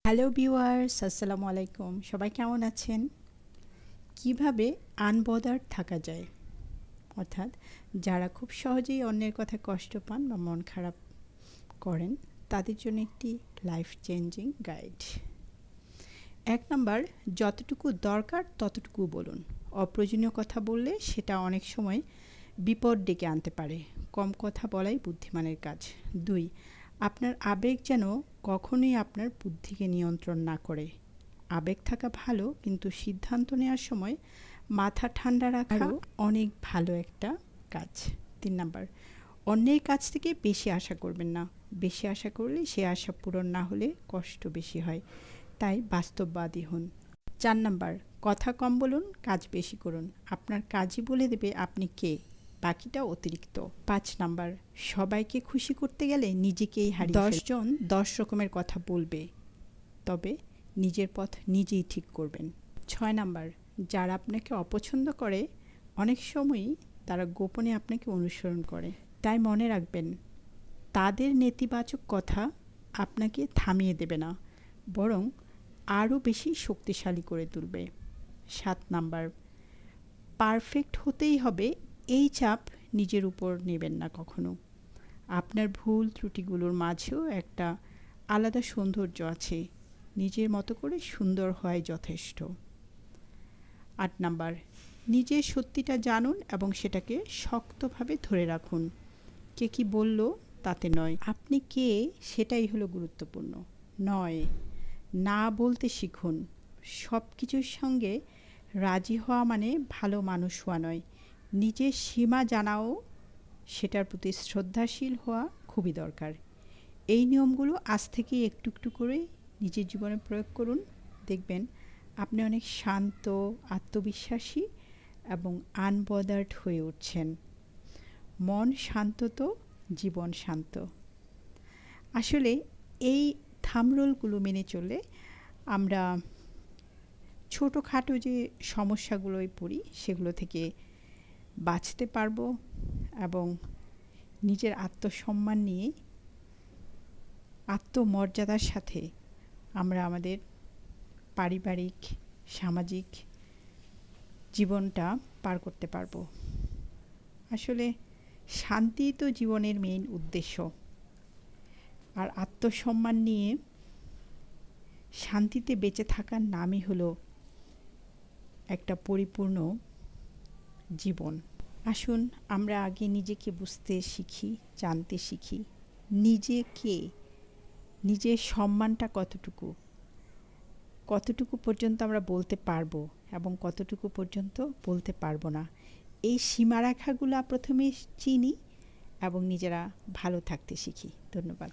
Hello viewers, আসসালামু আলাইকুম। সবাই কেমন আছেন? কিভাবে আনবদার্ড থাকা যায়, অর্থাৎ যারা খুব সহজেই অন্যের কথায় কষ্ট পান বা মন খারাপ করেন, তাদের জন্য একটি লাইফ চেঞ্জিং গাইড। ১ নাম্বার, যতটুকু দরকার ততটুকু বলুন। অপ্রয়োজনীয় কথা বললে সেটা অনেক সময় বিপদ ডেকে আনতে পারে। কম কথা বলাই বুদ্ধিমানের কাজ। ২, আপনার আবেগ যেন কখনোই আপনার বুদ্ধিকে নিয়ন্ত্রণ না করে। আবেগ থাকা ভালো, কিন্তু সিদ্ধান্ত নেওয়ার সময় মাথা ঠান্ডা রাখা অনেক ভালো একটা কাজ। ৩ নাম্বার, অন্যের কাছ থেকে বেশি আশা করবেন না। বেশি আশা করলে সে আশা পূরণ না হলে কষ্ট বেশি হয়, তাই বাস্তববাদী হন। ৪ নাম্বার, কথা কম বলুন, কাজ বেশি করুন। আপনার কাজই বলে দেবে আপনি কে, বাকিটা অতিরিক্ত। ৫ নাম্বার, সবাইকে খুশি করতে গেলে নিজেকেই হারিয়ে ১০ জন ১০ রকমের কথা বলবে, তবে নিজের পথ নিজেই ঠিক করবেন। ৬ নাম্বার, যারা আপনাকে অপছন্দ করে অনেক সময়ই তারা গোপনে আপনাকে অনুসরণ করে, তাই মনে রাখবেন তাদের নেতিবাচক কথা আপনাকে থামিয়ে দেবে না, বরং আরও বেশি শক্তিশালী করে তুলবে। ৭ নাম্বার, পারফেক্ট হতেই হবে এই চাপ নিজের উপর নেবেন না কখনো। আপনার ভুল ত্রুটিগুলোর মাঝেও একটা আলাদা সৌন্দর্য আছে, নিজের মতো করে সুন্দর হয় যথেষ্ট। ৮ নাম্বার, নিজের সত্যিটা জানুন এবং সেটাকে শক্তভাবে ধরে রাখুন। কে কী বলল তাতে নয়, আপনি কে সেটাই হলো গুরুত্বপূর্ণ। ৯, না বলতে শিখুন। সব কিছুর সঙ্গে রাজি হওয়া মানে ভালো মানুষ হওয়া নয়, নিজের সীমা জানাও সেটার প্রতি শ্রদ্ধাশীল হওয়া খুবই দরকার। এই নিয়মগুলো আজ থেকেই একটু একটু করে নিজের জীবনে প্রয়োগ করুন, দেখবেন আপনি অনেক শান্ত, আত্মবিশ্বাসী এবং আনবদার্ড হয়ে উঠছেন। মন শান্ত তো জীবন শান্ত। আসলে এই থামরুলগুলো মেনে চললে আমরা ছোটোখাটো যে সমস্যাগুলোয় পড়ি সেগুলো থেকে বাঁচতে পারবো এবং নিজের আত্মসম্মান নিয়ে আত্মমর্যাদার সাথে আমরা আমাদের পারিবারিক, সামাজিক জীবনটা পার করতে পারবো। আসলে শান্তি তো জীবনের মেইন উদ্দেশ্য, আর আত্মসম্মান নিয়ে শান্তিতে বেঁচে থাকার নামই হলো একটা পরিপূর্ণ জীবন। আসুন আমরা আগে নিজেকে বুঝতে শিখি, জানতে শিখি, নিজেকে, নিজের সম্মানটা কতটুকু, কতটুকু পর্যন্ত আমরা বলতে পারবো এবং কতটুকু পর্যন্ত বলতে পারবো না, এই সীমারেখাগুলো প্রথমে চিনি এবং নিজেরা ভালো থাকতে শিখি। ধন্যবাদ।